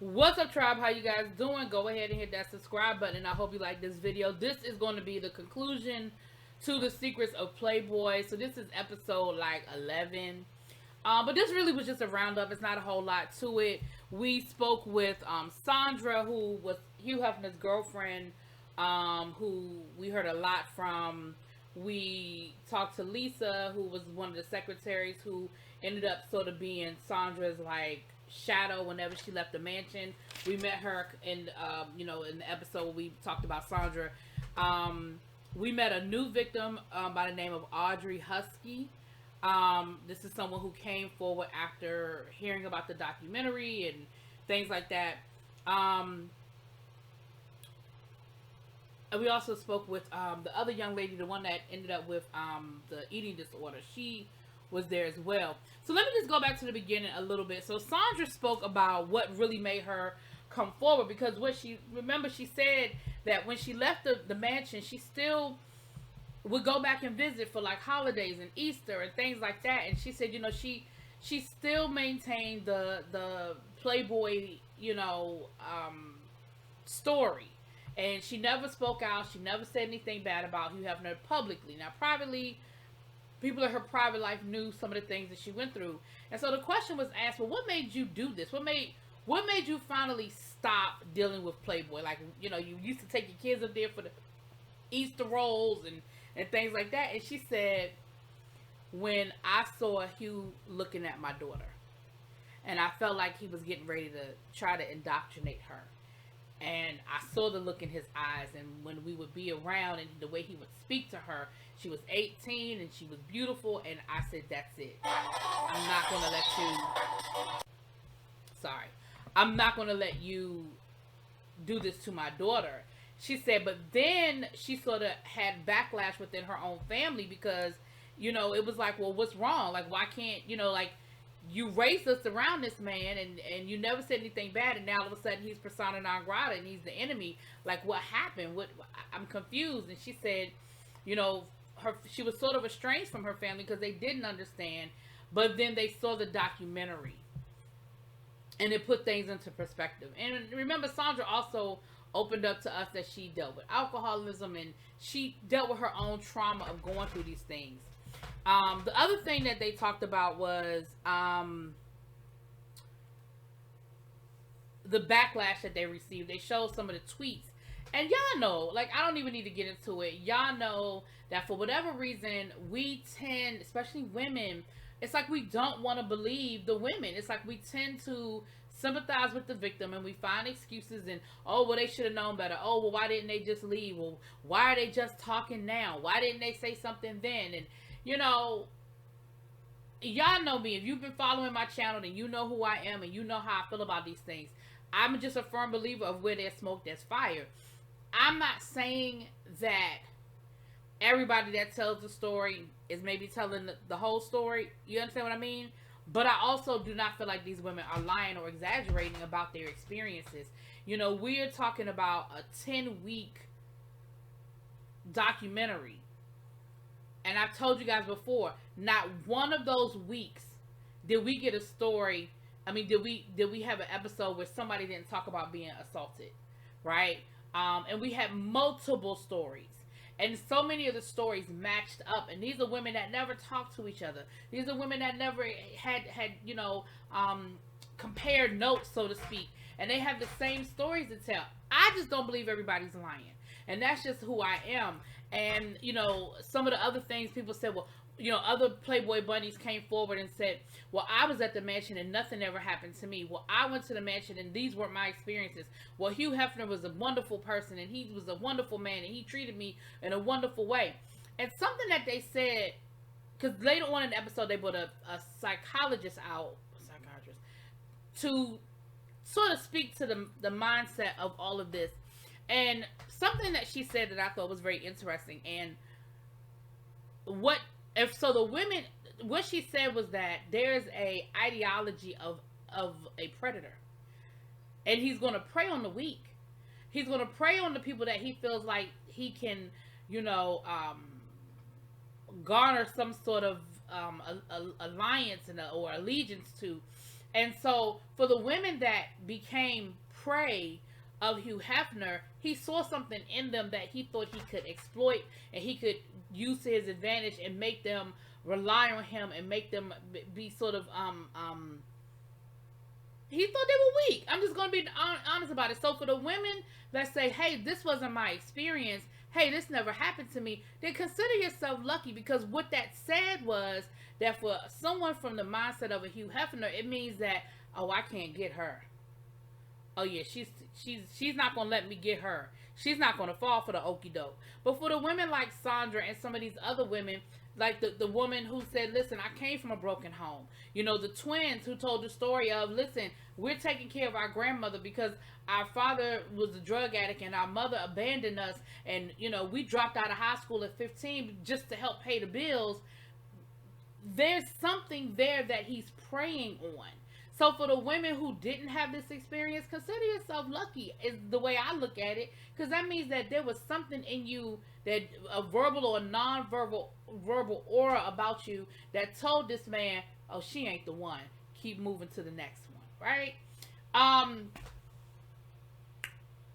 What's up, tribe? How you guys doing? Go ahead and hit that subscribe button. I hope you like this video. This is going to be the conclusion to the secrets of Playboy. So this is episode like 11. But this really was just a roundup. It's not a whole lot to it. We spoke with Sandra, who was Hugh Hefner's girlfriend, who we heard a lot from. We talked to Lisa, who was one of the secretaries, who ended up sort of being Sandra's like shadow whenever she left the mansion. We met her in in the episode we talked about Sandra. We met a new victim by the name of Audrey Husky. This is someone who came forward after hearing about the documentary and things like that. And we also spoke with the other young lady, the one that ended up with the eating disorder. She was there as well. So let me just go back to the beginning a little bit. So Sandra spoke about what really made her come forward, because she said that when she left the mansion, she still would go back and visit for like holidays and Easter and things like that. And she said, she still maintained the Playboy, story. And she never spoke out. She never said anything bad about Hugh Hefner publicly. Now, privately, people in her private life knew some of the things that she went through. And so the question was asked, well, what made you do this? What made you finally stop dealing with Playboy? Like, you used to take your kids up there for the Easter rolls and things like that. And she said, when I saw Hugh looking at my daughter, and I felt like he was getting ready to try to indoctrinate her. And I saw the look in his eyes, and when we would be around and the way he would speak to her, she was 18 and she was beautiful, and I said, that's it. I'm not going to let you, I'm not going to let you do this to my daughter. She said, but then she sort of had backlash within her own family because, it was like, well, what's wrong? Like, why can't, you raised us around this man and you never said anything bad, and now all of a sudden he's persona non grata and he's the enemy. Like, what happened? I'm confused. And she said, she was sort of estranged from her family because they didn't understand, but then they saw the documentary and it put things into perspective. And remember, Sandra also opened up to us that she dealt with alcoholism and she dealt with her own trauma of going through these things. The other thing that they talked about was the backlash that they received. They showed some of the tweets. And y'all know, like, I don't even need to get into it. Y'all know that for whatever reason, we tend, especially women, it's like we don't want to believe the women. It's like we tend to sympathize with the victim and we find excuses and, oh, well, they should have known better. Oh, well, why didn't they just leave? Well, why are they just talking now? Why didn't they say something then? And y'all know me. If you've been following my channel, then you know who I am and you know how I feel about these things. I'm just a firm believer of where there's smoke, there's fire. I'm not saying that everybody that tells the story is maybe telling the whole story. You understand what I mean? But I also do not feel like these women are lying or exaggerating about their experiences. We're talking about a 10-week documentary. And I've told you guys before, not one of those weeks did we get a story. I mean, did we have an episode where somebody didn't talk about being assaulted, right? And we had multiple stories. And so many of the stories matched up. And these are women that never talked to each other. These are women that never had compared notes, so to speak. And they have the same stories to tell. I just don't believe everybody's lying. And that's just who I am. And, some of the other things people said, well, other Playboy bunnies came forward and said, well, I was at the mansion and nothing ever happened to me. Well, I went to the mansion and these were my experiences. Well, Hugh Hefner was a wonderful person and he was a wonderful man and he treated me in a wonderful way. And something that they said, because later on in the episode, they put a psychiatrist to sort of speak to the mindset of all of this. And something that she said that I thought was very interesting. And what she said was that there's a ideology of a predator. And he's going to prey on the weak. He's going to prey on the people that he feels like he can, garner some sort of alliance or allegiance to. And so for the women that became prey of Hugh Hefner, he saw something in them that he thought he could exploit and he could use to his advantage and make them rely on him and make them be sort of he thought they were weak. I'm just going to be honest about it. So for the women that say, hey, this wasn't my experience, hey, this never happened to me, then consider yourself lucky, because what that said was that for someone from the mindset of a Hugh Hefner, it means that, oh, I can't get her. Oh yeah, she's not going to let me get her. She's not going to fall for the okie doke. But for the women like Sandra and some of these other women, like the woman who said, listen, I came from a broken home. You know, the twins who told the story of, listen, we're taking care of our grandmother because our father was a drug addict and our mother abandoned us. And, you know, we dropped out of high school at 15 just to help pay the bills. There's something there that he's preying on. So for the women who didn't have this experience, consider yourself lucky is the way I look at it. Because that means that there was something in you, that a verbal or non-verbal aura about you that told this man, oh, she ain't the one. Keep moving to the next one, right?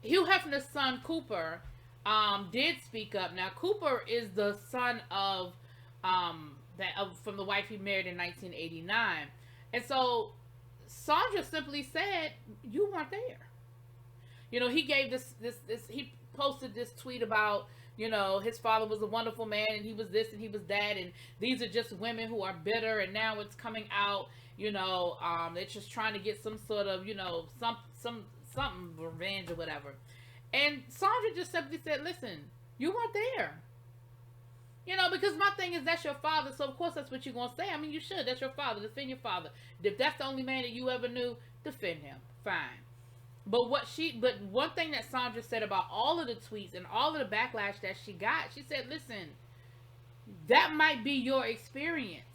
Hugh Hefner's son, Cooper, did speak up. Now, Cooper is the son of from the wife he married in 1989. And so Sandra simply said, you weren't there. You know, he gave he posted this tweet about, you know, his father was a wonderful man and he was this and he was that, and these are just women who are bitter, and now it's coming out, you know, they're just trying to get some sort of, you know, something revenge or whatever. And Sandra just simply said, listen, you weren't there. You know, because my thing is, that's your father, so of course that's what you're going to say. I mean, you should. That's your father. Defend your father. If that's the only man that you ever knew, defend him. Fine. But one thing that Sandra said about all of the tweets and all of the backlash that she got, she said, listen, that might be your experience,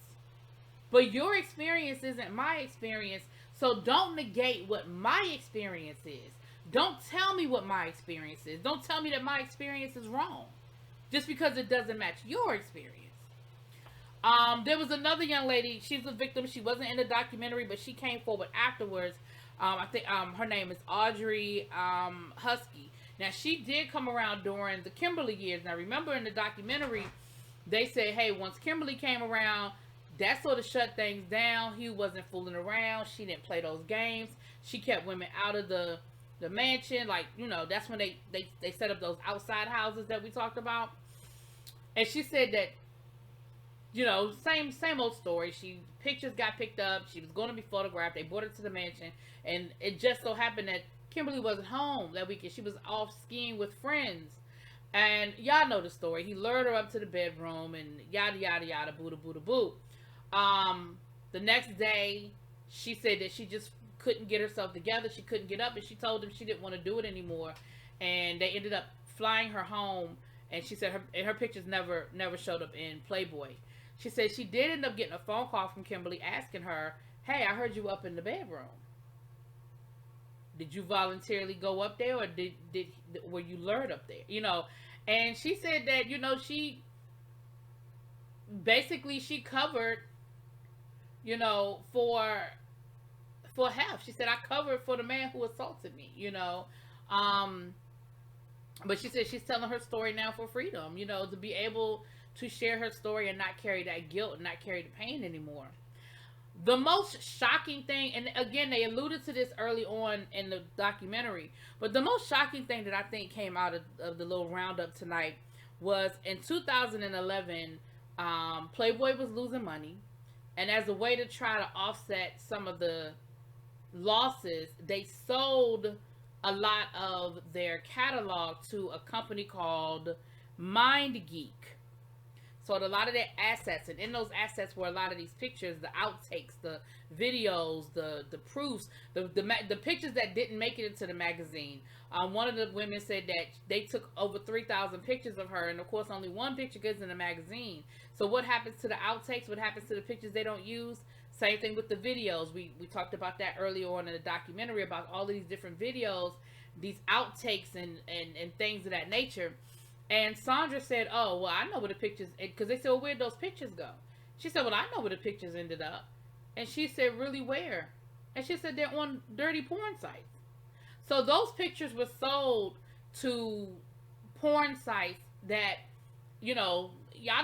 but your experience isn't my experience, so don't negate what my experience is. Don't tell me what my experience is. Don't tell me that my experience is wrong just because it doesn't match your experience. There was another young lady. She's a victim. She wasn't in the documentary, but she came forward afterwards. I think her name is Audrey Husky. Now, she did come around during the Kimberly years. Now, remember in the documentary, they said, hey, once Kimberly came around, that sort of shut things down. Hugh wasn't fooling around. She didn't play those games. She kept women out of the mansion. Like, you know, that's when they set up those outside houses that we talked about. And she said that, you know, same old story. Pictures got picked up. She was going to be photographed. They brought her to the mansion. And it just so happened that Kimberly wasn't home that weekend. She was off skiing with friends. And y'all know the story. He lured her up to the bedroom and yada, yada, yada, boo, boo. The next day, she said that she just couldn't get herself together. She couldn't get up. And she told them she didn't want to do it anymore. And they ended up flying her home. And she said her pictures never showed up in Playboy. She said she did end up getting a phone call from Kimberly asking her, hey, I heard you up in the bedroom. Did you voluntarily go up there, or were you lured up there? You know, and she said that, you know, she covered, you know, for Hef. She said, I covered for the man who assaulted me, you know. But she said she's telling her story now for freedom, you know, to be able to share her story and not carry that guilt and not carry the pain anymore. The most shocking thing, and again, they alluded to this early on in the documentary, but the most shocking thing that I think came out of the little roundup tonight was in 2011, Playboy was losing money, and as a way to try to offset some of the losses, they sold a lot of their catalog to a company called MindGeek. So a lot of their assets, and in those assets were a lot of these pictures, the outtakes, the videos, the proofs, the pictures that didn't make it into the magazine. One of the women said that they took over 3,000 pictures of her, and of course only one picture goes in the magazine. So what happens to the outtakes? What happens to the pictures they don't use? Same thing with the videos. We talked about that earlier on in the documentary about all of these different videos, these outtakes and things of that nature. And Sandra said, oh, well, I know where the pictures, because they said, well, where'd those pictures go? She said, well, I know where the pictures ended up. And she said, really, where? And she said they're on dirty porn sites. So those pictures were sold to porn sites that, y'all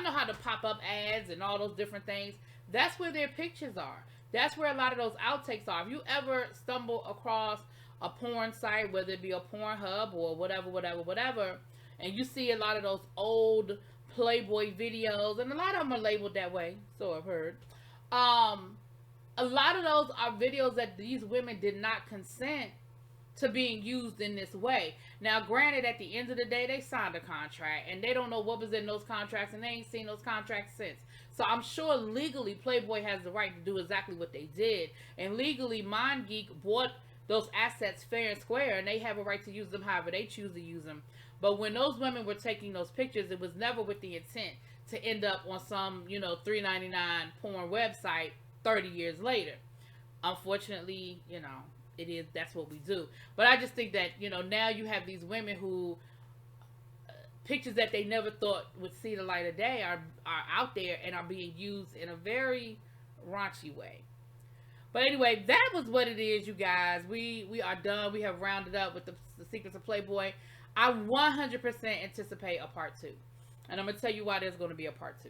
know how to pop up ads and all those different things. That's where their pictures are. That's where a lot of those outtakes are. If you ever stumble across a porn site, whether it be a Pornhub or whatever, and you see a lot of those old Playboy videos, and a lot of them are labeled that way, so I've heard. A lot of those are videos that these women did not consent to being used in this way. Now, granted, at the end of the day, they signed a contract, and they don't know what was in those contracts, and they ain't seen those contracts since. So I'm sure legally Playboy has the right to do exactly what they did, and legally MindGeek bought those assets fair and square, and they have a right to use them however they choose to use them. But when those women were taking those pictures, it was never with the intent to end up on some, $3.99 porn website 30 years later. Unfortunately, that's what we do. But I just think that, now you have these women who, pictures that they never thought would see the light of day are out there and are being used in a very raunchy way. But anyway, that was what it is, you guys. We are done. We have rounded up with the secrets of Playboy. I 100% anticipate a part 2. And I'm going to tell you why there's going to be a part 2.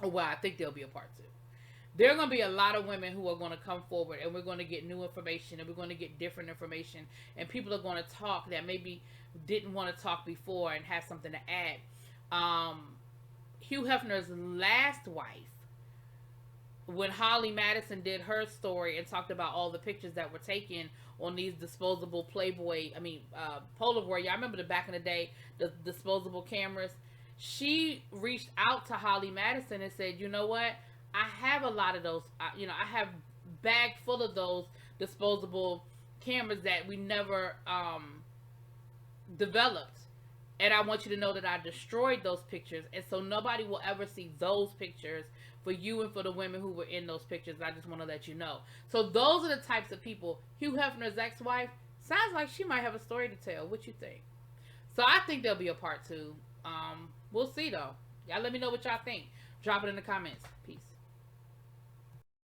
Or why I think there'll be a part 2. There are going to be a lot of women who are going to come forward, and we're going to get new information, and we're going to get different information, and people are going to talk that maybe didn't want to talk before and have something to add. Hugh Hefner's last wife, when Holly Madison did her story and talked about all the pictures that were taken on these disposable Polaroid. I remember back in the day, the disposable cameras. She reached out to Holly Madison and said, you know what? I have a lot of those, I have bag full of those disposable cameras that we never developed. And I want you to know that I destroyed those pictures. And so nobody will ever see those pictures for you and for the women who were in those pictures. I just want to let you know. So those are the types of people. Hugh Hefner's ex-wife sounds like she might have a story to tell. What you think? So I think there'll be a part 2. We'll see though. Y'all let me know what y'all think. Drop it in the comments. Peace.